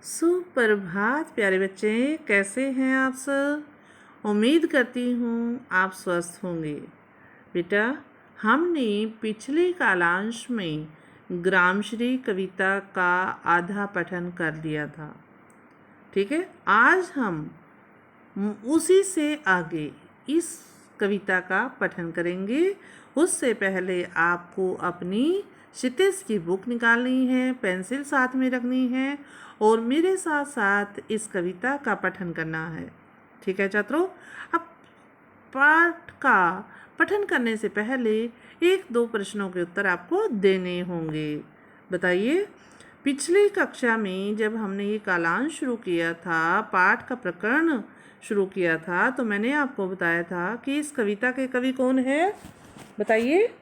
सुप्रभात प्यारे बच्चे, कैसे हैं आप सब। उम्मीद करती हूँ आप स्वस्थ होंगे। बेटा, हमने पिछले कालांश में ग्रामश्री कविता का आधा पठन कर लिया था। ठीक है, आज हम उसी से आगे इस कविता का पठन करेंगे। उससे पहले आपको अपनी क्षितिज की बुक निकालनी है, पेंसिल साथ में रखनी है और मेरे साथ साथ इस कविता का पठन करना है। ठीक है छात्रों, अब पाठ का पठन करने से पहले एक दो प्रश्नों के उत्तर आपको देने होंगे। बताइए, पिछली कक्षा में जब हमने ये कालांश शुरू किया था, पाठ का प्रकरण शुरू किया था, तो मैंने आपको बताया था कि इस कविता के कवि कौन है। बताइए,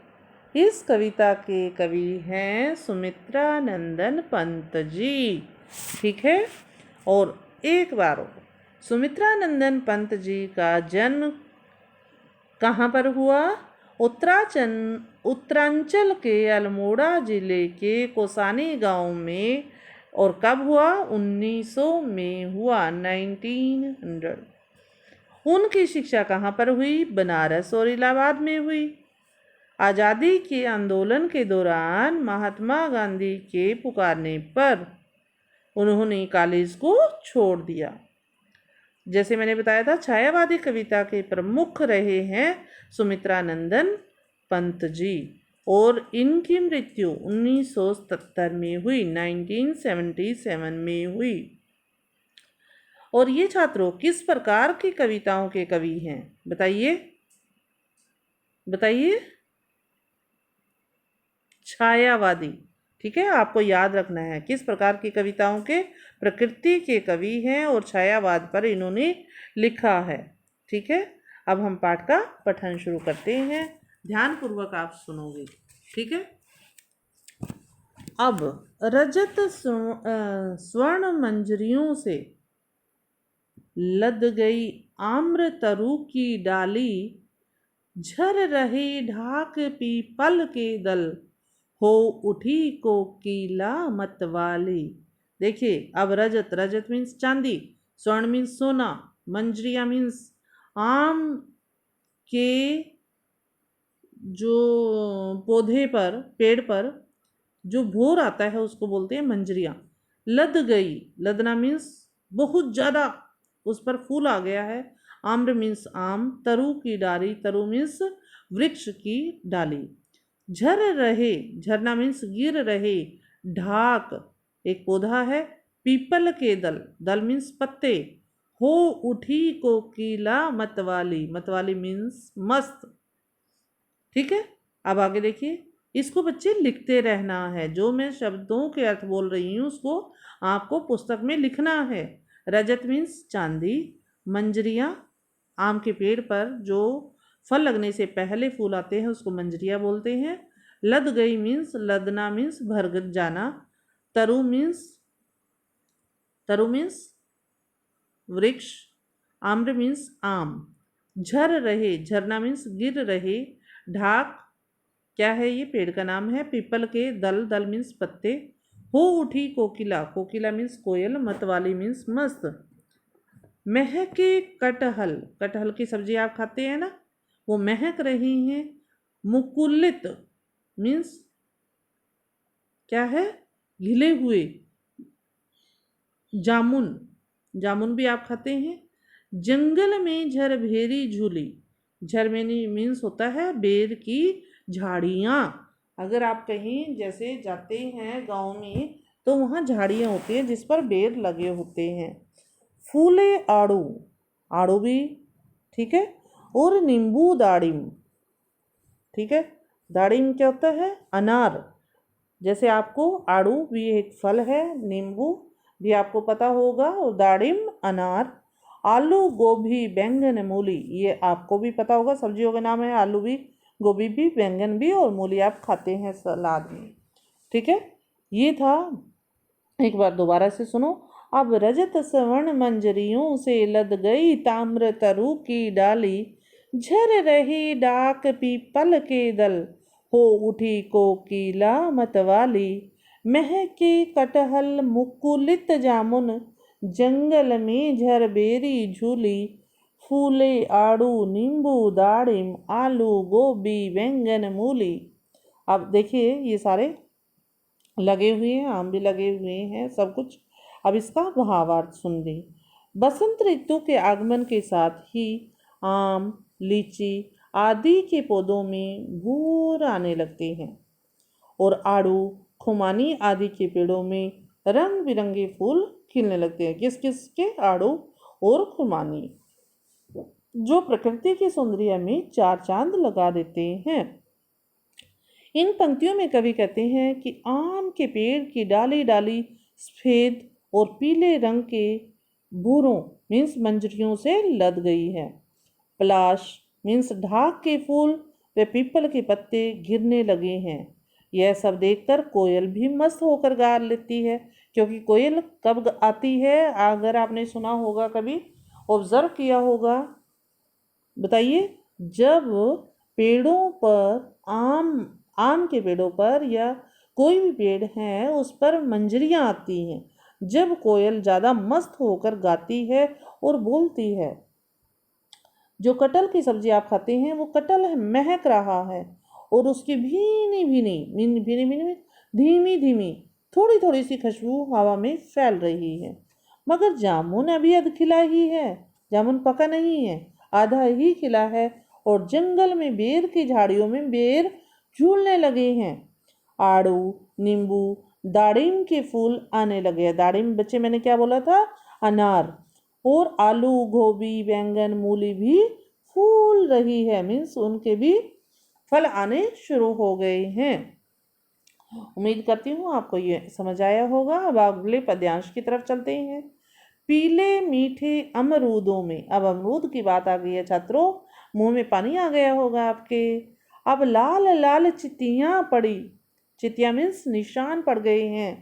इस कविता के कवि हैं सुमित्रा नंदन पंत जी। ठीक है, और एक बार और, सुमित्रा नंदन पंत जी का जन्म कहाँ पर हुआ? उत्तरांचल के अल्मोड़ा जिले के कोसानी गांव में। और कब हुआ? 1900 में हुआ, 1900। उनकी शिक्षा कहाँ पर हुई? बनारस और इलाहाबाद में हुई। आज़ादी के आंदोलन के दौरान महात्मा गांधी के पुकारने पर उन्होंने कॉलेज को छोड़ दिया। जैसे मैंने बताया था, छायावादी कविता के प्रमुख रहे हैं सुमित्रा नंदन पंत जी, और इनकी मृत्यु 1977 में हुई, 1977 में हुई। और ये छात्रों किस प्रकार की कविताओं के कवि हैं? बताइए बताइए। छायावादी। ठीक है, आपको याद रखना है किस प्रकार की कविताओं के प्रकृति के कवि हैं और छायावाद पर इन्होंने लिखा है। ठीक है, अब हम पाठ का पठन शुरू करते हैं। ध्यानपूर्वक आप सुनोगे। ठीक है, अब रजत स्वर्ण मंजरियों से लद गई आम्र तरु की डाली, झर रहे ढाक पीपल के दल, हो उठी कोकिला मतवाली। देखिए, अब रजत, रजत मीन्स चांदी, स्वर्ण मीन्स सोना, मंजरिया मीन्स आम के जो पौधे पर, पेड़ पर जो भोर आता है उसको बोलते हैं मंजरिया। लद गई, लदना मीन्स बहुत ज़्यादा उस पर फूल आ गया है। आम्र मीन्स आम, तरु की डाली, तरु मीन्स वृक्ष की डाली। झर रहे, झरना मीन्स गिर रहे, ढाक एक पौधा है, पीपल के दल, दल मीन्स पत्ते, हो उठी कोकिला मतवाली, मतवाली मीन्स मस्त। ठीक है, अब आगे देखिए, इसको बच्चे लिखते रहना है। जो मैं शब्दों के अर्थ बोल रही हूँ उसको आपको पुस्तक में लिखना है। रजत मीन्स चांदी, मंजरिया आम के पेड़ पर जो फल लगने से पहले फूल आते हैं उसको मंजरिया बोलते हैं। लद गई मीन्स, लदना मीन्स भर जाना, तरु मीन्स वृक्ष, आम्र मीन्स आम, झर रहे, झरना मीन्स गिर रहे, ढाक क्या है? ये पेड़ का नाम है, पीपल के दल, दल मीन्स पत्ते, हो उठी कोकिला, कोकिला मीन्स कोयल, मतवाली मीन्स मस्त, महके कटहल, कटहल की सब्जी आप खाते हैं ना, वो महक रही हैं। मुकुलित मीन्स क्या है? घिले हुए। जामुन, जामुन भी आप खाते हैं। जंगल में झर भेरी झूली, झर मीन्स होता है बेर की झाड़ियाँ। अगर आप कहीं जैसे जाते हैं गांव में तो वहाँ झाड़ियाँ होती हैं जिस पर बेर लगे होते हैं। फूले आड़ू, आड़ू भी ठीक है, और नींबू दाड़िम। ठीक है, दाड़िम क्या होता है? अनार। जैसे आपको आड़ू भी एक फल है, नींबू भी आपको पता होगा, और दाड़िम अनार। आलू, गोभी, बैंगन, मूली, ये आपको भी पता होगा, सब्जियों के नाम है। आलू भी, गोभी भी, बैंगन भी, और मूली आप खाते हैं सलाद में। ठीक है, ये था। एक बार दोबारा से सुनो। अब रजत स्वर्ण मंजरियों से लद गई ताम्र तरु की डाली, झर रही डाक पीपल के दल, हो उठी कोकिला मतवाली, महके कटहल मुकुलित जामुन, जंगल में झरबेरी झूली, फूले आड़ू नींबू दाड़िम, आलू गोभी बैंगन मूली। अब देखिए ये सारे लगे हुए हैं, आम भी लगे हुए हैं, सब कुछ। अब इसका भावार्थ सुन लें। बसंत ऋतु के आगमन के साथ ही आम, लीची आदि के पौधों में भूर आने लगते हैं और आड़ू, खुमानी आदि के पेड़ों में रंग बिरंगे फूल खिलने लगते हैं। किस किस के? आड़ू और खुमानी, जो प्रकृति की सौंदर्य में चार चांद लगा देते हैं। इन पंक्तियों में कवि कहते हैं कि आम के पेड़ की डाली डाली सफेद और पीले रंग के भूरों मीन्स मंजरियों से लद गई है। पलाश मीन्स ढाक के फूल व पीपल के पत्ते गिरने लगे हैं। यह सब देखकर कोयल भी मस्त होकर गा लेती है, क्योंकि कोयल कब आती है? अगर आपने सुना होगा, कभी ऑब्जर्व किया होगा, बताइए। जब पेड़ों पर आम के पेड़ों पर या कोई भी पेड़ है उस पर मंजरियां आती हैं, जब कोयल ज़्यादा मस्त होकर गाती है और बोलती है। जो कटहल की सब्जी आप खाते हैं वो कटहल महक रहा है और उसकी भीनी भीनी भीनी भीनी भीनी धीमी धीमी थोड़ी थोड़ी सी खुशबू हवा में फैल रही है। मगर जामुन अभी अध खिला ही है, जामुन पका नहीं है, आधा ही खिला है और जंगल में बेर की झाड़ियों में बेर झूलने लगे हैं। आड़ू, नींबू, दाड़िम के फूल आने लगे हैं। दाड़िम बच्चे मैंने क्या बोला था? अनार। और आलू, गोभी, बैंगन, मूली भी फूल रही है, मीन्स उनके भी फल आने शुरू हो गए हैं। उम्मीद करती हूँ आपको ये समझ आया होगा। अब अगले पद्यांश की तरफ चलते हैं। पीले मीठे अमरूदों में, अब अमरूद की बात आ गई है छात्रों, मुंह में पानी आ गया होगा आपके। अब लाल लाल चितियां पड़ी, चितियां मीन्स निशान पड़ गए हैं।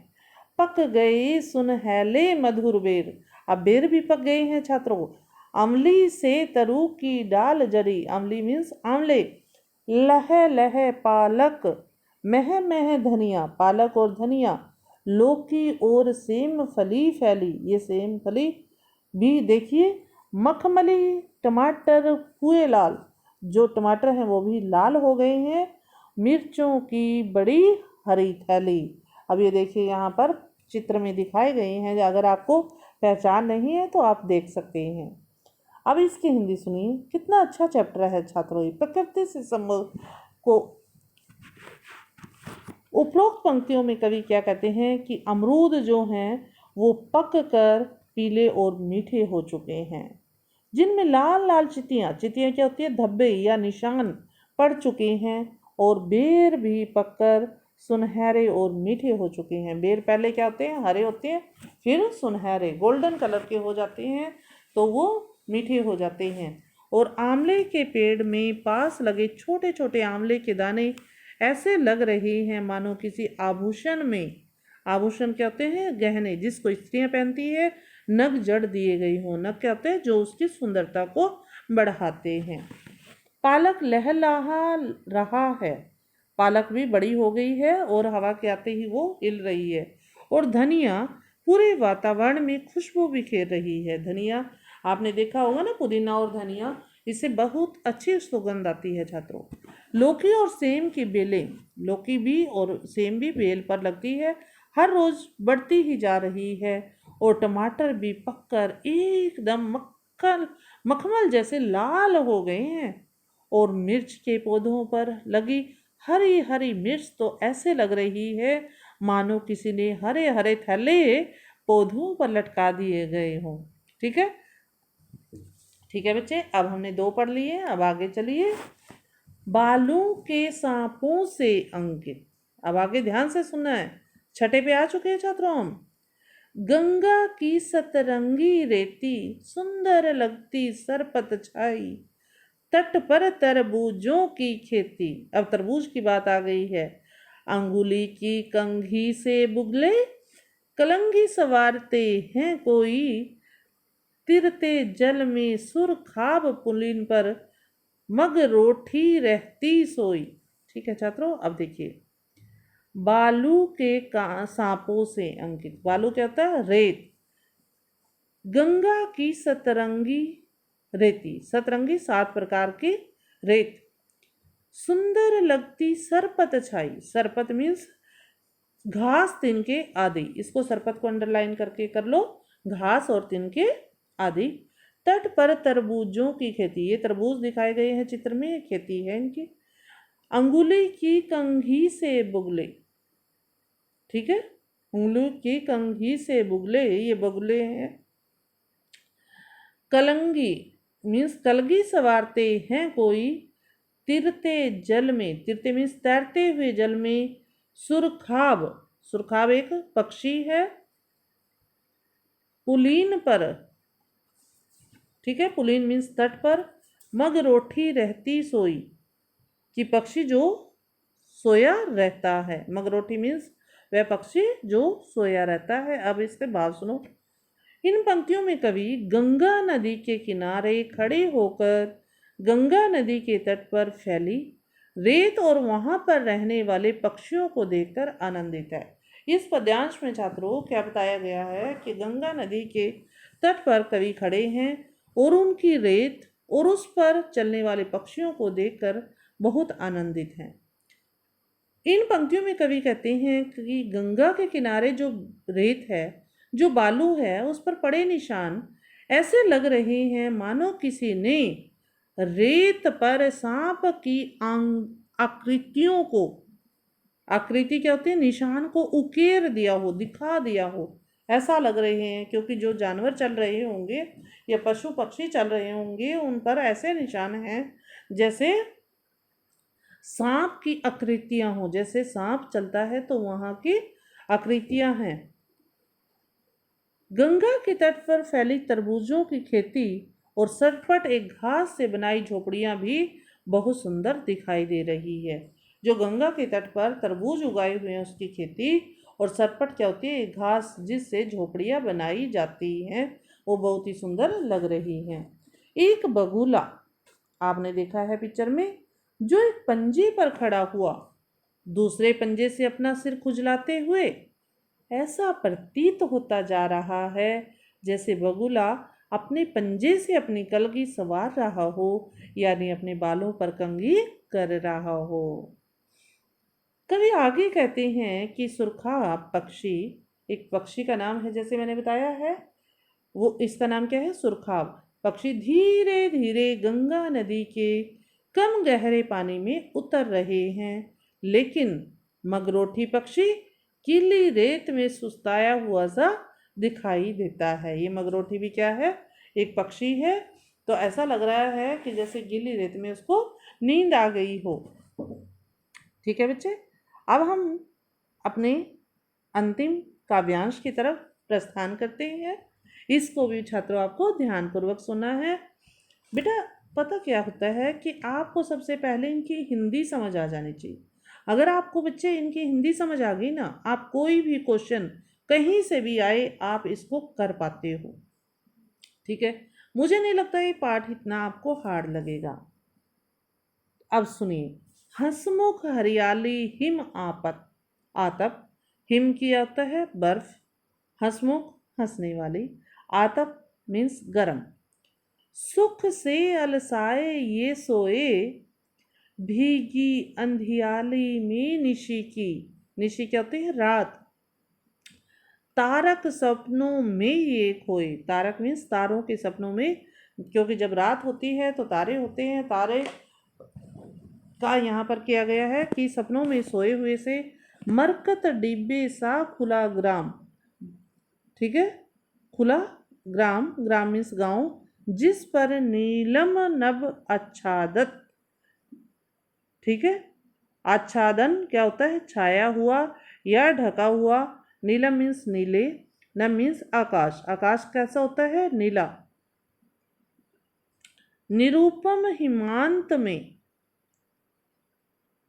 पक गए सुनहले मधुर बेर, अब बेर भी पक गए हैं छात्रों। अमली से तरु की डाल जरी, अमली मीन्स आंवले। लह लह पालक, मह मह धनिया, पालक और धनिया। लौकी और सेम फली फैली, ये सेम फली भी देखिए। मखमली टमाटर हुए लाल, जो टमाटर हैं वो भी लाल हो गए हैं। मिर्चों की बड़ी हरी थैली, अब ये देखिए यहाँ पर चित्र में दिखाए गए हैं, अगर आपको पहचान नहीं है तो आप देख सकते हैं। अब इसकी हिंदी सुनिए, कितना अच्छा चैप्टर है छात्रों। प्रकृति से संबंध को उपरोक्त पंक्तियों में कवि क्या कहते हैं कि अमरूद जो हैं वो पक कर पीले और मीठे हो चुके हैं, जिनमें लाल लाल चितियाँ क्या होती है? धब्बे या निशान पड़ चुके हैं। और बेर भी पककर सुनहरे और मीठे हो चुके हैं। बेर पहले क्या होते हैं? हरे होते हैं, फिर सुनहरे गोल्डन कलर के हो जाते हैं, तो वो मीठे हो जाते हैं। और आंवले के पेड़ में पास लगे छोटे छोटे आंवले के दाने ऐसे लग रहे हैं मानो किसी आभूषण में, आभूषण क्या होते हैं? गहने, जिसको स्त्रियां पहनती है, नग जड़ दिए गए हों। नग क्या होते हैं? जो उसकी सुंदरता को बढ़ाते हैं। पालक लहलहा रहा है, पालक भी बड़ी हो गई है और हवा के आते ही वो हिल रही है। और धनिया पूरे वातावरण में खुशबू बिखेर रही है। धनिया आपने देखा होगा ना, पुदीना और धनिया, इससे बहुत अच्छी सुगंध आती है छात्रों। लौकी और सेम की बेलें, लौकी भी और सेम भी बेल पर लगती है, हर रोज बढ़ती ही जा रही है। और टमाटर भी पककर एकदम मखमल जैसे लाल हो गए हैं। और मिर्च के पौधों पर लगी हरी हरी मिर्च तो ऐसे लग रही है मानो किसी ने हरे हरे थैले पौधों पर लटका दिए गए हों। ठीक है, ठीक है बच्चे, अब हमने 2 पढ़ लिए, अब आगे चलिए। बालों के सांपों से अंकित, अब आगे ध्यान से सुनना है, छठे पे आ चुके हैं छात्रों हम। गंगा की सतरंगी रेती, सुंदर लगती सरपत छाई, तट पर तरबूजों की खेती, अब तरबूज की बात आ गई है। अंगुली की कंघी से बुगले, कलंगी सवारते हैं कोई, तिरते जल में सुर खाब पुलिन पर, मग रोठी रहती सोई। ठीक है छात्रों, अब देखिए। बालू के सांपों से अंकित। बालू क्या होता है? रेत। गंगा की सतरंगी रेती, सतरंगी 7 प्रकार की रेत। सुंदर लगती सरपत छाई, सरपत मीन्स घास तिनके आदि, इसको सरपत को अंडरलाइन करके कर लो, घास और तिनके आदि। तट पर तरबूजों की खेती, ये तरबूज दिखाए गए हैं चित्र में, खेती है इनकी। अंगुली की कंघी से बुगले, ठीक है, उंगली की कंघी से बुगले, ये बगुले हैं। कलंगी मीन्स कलगी सवारते हैं कोई, तिरते जल में, तिरते मीन्स तैरते हुए जल में। सुरखाब, सुरखाब एक पक्षी है। पुलीन पर, ठीक है, पुलीन मीन्स तट पर। मगरोठी रहती सोई, कि पक्षी जो सोया रहता है। मगरोठी मीन्स वह पक्षी जो सोया रहता है। अब इसके भाव सुनो। इन पंक्तियों में कवि गंगा नदी के किनारे खड़े होकर गंगा नदी के तट पर फैली रेत और वहां पर रहने वाले पक्षियों को देखकर आनंदित है। इस पद्यांश में छात्रों क्या बताया गया है कि गंगा नदी के तट पर कवि खड़े हैं और उनकी रेत और उस पर चलने वाले पक्षियों को देखकर बहुत आनंदित हैं। इन पंक्तियों में कवि कहते हैं कि गंगा के किनारे जो रेत है, जो बालू है, उस पर पड़े निशान ऐसे लग रहे हैं मानो किसी ने रेत पर सांप की आकृतियों को, आकृति क्या होती है? निशान को उकेर दिया हो, दिखा दिया हो, ऐसा लग रहे हैं। क्योंकि जो जानवर चल रहे होंगे या पशु पक्षी चल रहे होंगे, उन पर ऐसे निशान हैं जैसे सांप की आकृतियां हो, जैसे सांप चलता है तो वहां की आकृतियां हैं। गंगा के तट पर फैली तरबूजों की खेती और सरपट एक घास से बनाई झोपड़ियां भी बहुत सुंदर दिखाई दे रही है। जो गंगा के तट पर तरबूज उगाए हुए हैं उसकी खेती, और सरपट क्या होती है? एक घास जिससे झोपड़ियां बनाई जाती हैं, वो बहुत ही सुंदर लग रही हैं। एक बगुला आपने देखा है पिक्चर में, जो एक पंजे पर खड़ा हुआ दूसरे पंजे से अपना सिर खुजलाते हुए, ऐसा प्रतीत होता जा रहा है जैसे बगुला अपने पंजे से अपनी कलगी सवार रहा हो, यानी अपने बालों पर कंघी कर रहा हो। कवि आगे कहते हैं कि सुरखा पक्षी, एक पक्षी का नाम है जैसे मैंने बताया है, वो इसका नाम क्या है? सुरखाब पक्षी धीरे धीरे गंगा नदी के कम गहरे पानी में उतर रहे हैं, लेकिन मगरोठी पक्षी गीली रेत में सुस्ताया हुआ सा दिखाई देता है। ये मगरोठी भी क्या है? एक पक्षी है। तो ऐसा लग रहा है कि जैसे गीली रेत में उसको नींद आ गई हो। ठीक है बच्चे, अब हम अपने अंतिम काव्यांश की तरफ प्रस्थान करते हैं। इसको भी छात्रों आपको ध्यानपूर्वक सुनना है। बेटा पता क्या होता है कि आपको सबसे पहले इनकी हिंदी समझ आ जानी चाहिए। अगर आपको बच्चे इनकी हिंदी समझ आ गई ना, आप कोई भी क्वेश्चन कहीं से भी आए आप इसको कर पाते हो। ठीक है, मुझे नहीं लगता ये पाठ इतना आपको हार्ड लगेगा। अब सुनिए। हंसमुख हरियाली हिम आपत, आतप, हिम की आता है बर्फ, हंसमुख हंसने वाली, आतप मीन्स गरम। सुख से अलसाए ये सोए, भीगी अंधियाली में निशी की, निशी क्या होती है? रात। तारक सपनों में ये खोए, तारक मीन्स तारों के सपनों में, क्योंकि जब रात होती है तो तारे होते हैं, तारे का यहाँ पर किया गया है कि सपनों में सोए हुए से। मरकत डिब्बे सा खुला ग्राम, ठीक है, खुला ग्राम, ग्राम मीन्स गांव, जिस पर नीलम नभ आच्छादत, ठीक है, आच्छादन क्या होता है? छाया हुआ या ढका हुआ। नीलम मीन्स नीले, नभ मीन्स आकाश, आकाश कैसा होता है? नीला। निरूपम हिमांत में,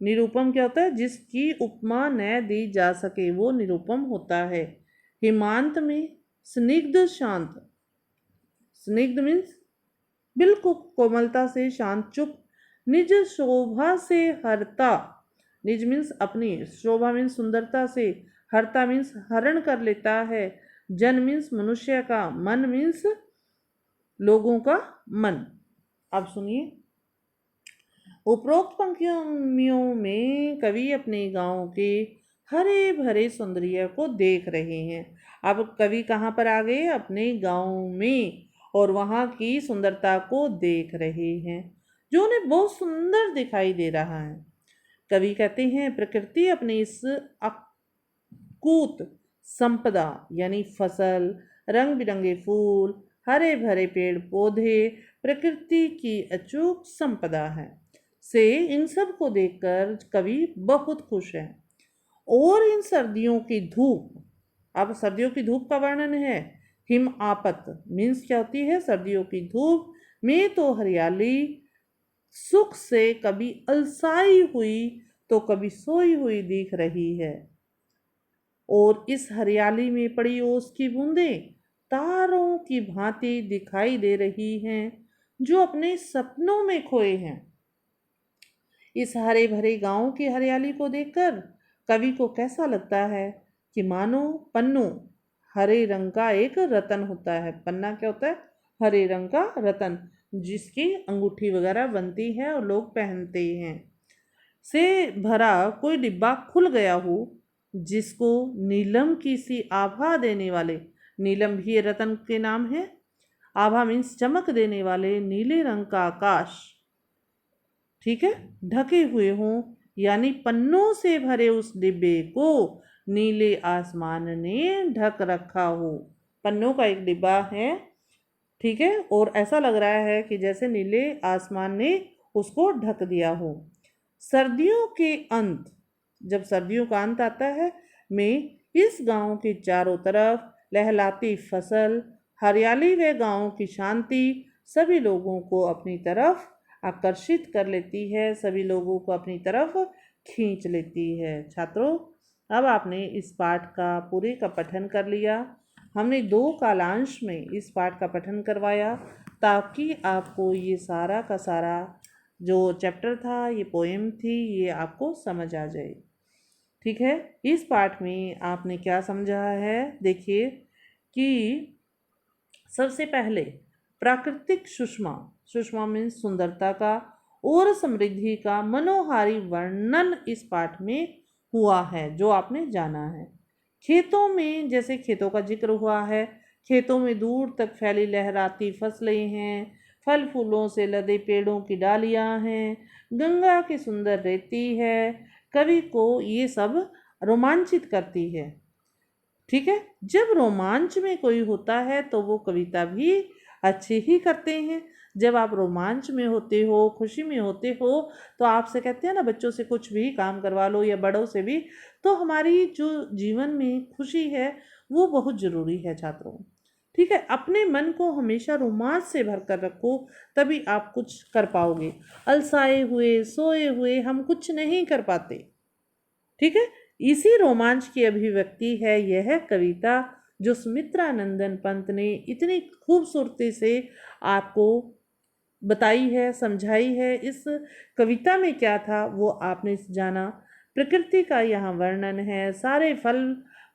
निरूपम क्या होता है? जिसकी उपमा न दी जा सके वो निरूपम होता है। हिमांत में स्निग्ध शांत, स्निग्ध मीन्स बिल्कुल कोमलता से शांत, चुप। निज शोभा से हरता, निज मीन्स अपनी, शोभा मीन्स सुंदरता से, हरता मीन्स हरण कर लेता है, जन मीन्स मनुष्य का, मन मीन्स लोगों का मन। अब सुनिए, उपरोक्त पंक्तियों में कवि अपने गांव के हरे भरे सौंदर्य को देख रहे हैं। अब कवि कहाँ पर आ गए? अपने गांव में, और वहाँ की सुंदरता को देख रहे हैं जो उन्हें बहुत सुंदर दिखाई दे रहा है। कवि कहते हैं प्रकृति अपनी इस अकूत संपदा यानी फसल, रंग बिरंगे फूल, हरे भरे पेड़ पौधे प्रकृति की अचूक संपदा है से इन सब को देखकर कवि बहुत खुश है। और इन सर्दियों की धूप, अब सर्दियों की धूप का वर्णन है, हिम आपत मीन्स क्या होती है? सर्दियों की धूप में तो हरियाली सुख से कभी अलसाई हुई तो कभी सोई हुई दिख रही है, और इस हरियाली में पड़ी ओस की बूंदें तारों की भांति दिखाई दे रही हैं जो अपने सपनों में खोए हैं। इस हरे भरे गांव की हरियाली को देखकर कवि को कैसा लगता है कि मानो पन्नू हरे रंग का एक रतन होता है। पन्ना क्या होता है? हरे रंग का रतन, जिसकी अंगूठी वगैरह बनती है और लोग पहनते हैं, से भरा कोई डिब्बा खुल गया हो, जिसको नीलम की सी आभा देने वाले, नीलम भी रतन के नाम है, आभा मीन्स चमक देने वाले नीले रंग का आकाश, ठीक है, ढके हुए हों, यानी पन्नों से भरे उस डिब्बे को नीले आसमान ने ढक रखा हो। पन्नों का एक डिब्बा है, ठीक है, और ऐसा लग रहा है कि जैसे नीले आसमान ने उसको ढक दिया हो। सर्दियों के अंत, जब सर्दियों का अंत आता है, में इस गांव के चारों तरफ लहलाती फसल, हरियाली व गांव की शांति सभी लोगों को अपनी तरफ आकर्षित कर लेती है, सभी लोगों को अपनी तरफ खींच लेती है। छात्रों, अब आपने इस पाठ का पूरे का पठन कर लिया। हमने 2 कालांश में इस पाठ का पठन करवाया ताकि आपको ये सारा का सारा जो चैप्टर था, ये पोएम थी, ये आपको समझ आ जाए। ठीक है, इस पाठ में आपने क्या समझा है? देखिए कि सबसे पहले प्राकृतिक सुषमा, सुषमा मीन्स सुंदरता का और समृद्धि का मनोहारी वर्णन इस पाठ में हुआ है, जो आपने जाना है। खेतों में, जैसे खेतों का जिक्र हुआ है, खेतों में दूर तक फैली लहराती फसलें हैं, फल फूलों से लदे पेड़ों की डालियां हैं, गंगा की सुंदर रेती है। कवि को ये सब रोमांचित करती है। ठीक है, जब रोमांच में कोई होता है तो वो कविता भी अच्छी ही करते हैं। जब आप रोमांच में होते हो, खुशी में होते हो, तो आपसे कहते हैं ना, बच्चों से कुछ भी काम करवा लो या बड़ों से भी, तो हमारी जो जीवन में खुशी है वो बहुत ज़रूरी है छात्रों। ठीक है, अपने मन को हमेशा रोमांच से भर कर रखो, तभी आप कुछ कर पाओगे। अलसाए हुए, सोए हुए हम कुछ नहीं कर पाते। ठीक है, इसी रोमांच की अभिव्यक्ति है यह कविता, जो सुमित्रा नंदन पंत ने इतनी खूबसूरती से आपको बताई है, समझाई है। इस कविता में क्या था वो आपने जाना। प्रकृति का यहाँ वर्णन है, सारे फल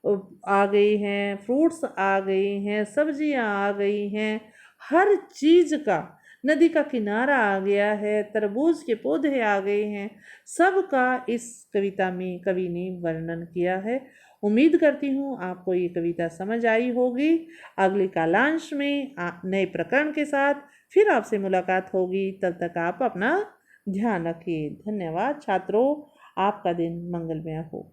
आ गए हैं, फ्रूट्स आ गए हैं, सब्जियाँ आ गई हैं, हर चीज़ का, नदी का किनारा आ गया है, तरबूज के पौधे आ गए हैं, सबका इस कविता में कवि ने वर्णन किया है। उम्मीद करती हूँ आपको ये कविता समझ आई होगी। अगले कालांश में नए प्रकरण के साथ फिर आपसे मुलाकात होगी। तब तक आप अपना ध्यान रखिए। धन्यवाद छात्रों, आपका दिन मंगलमय हो।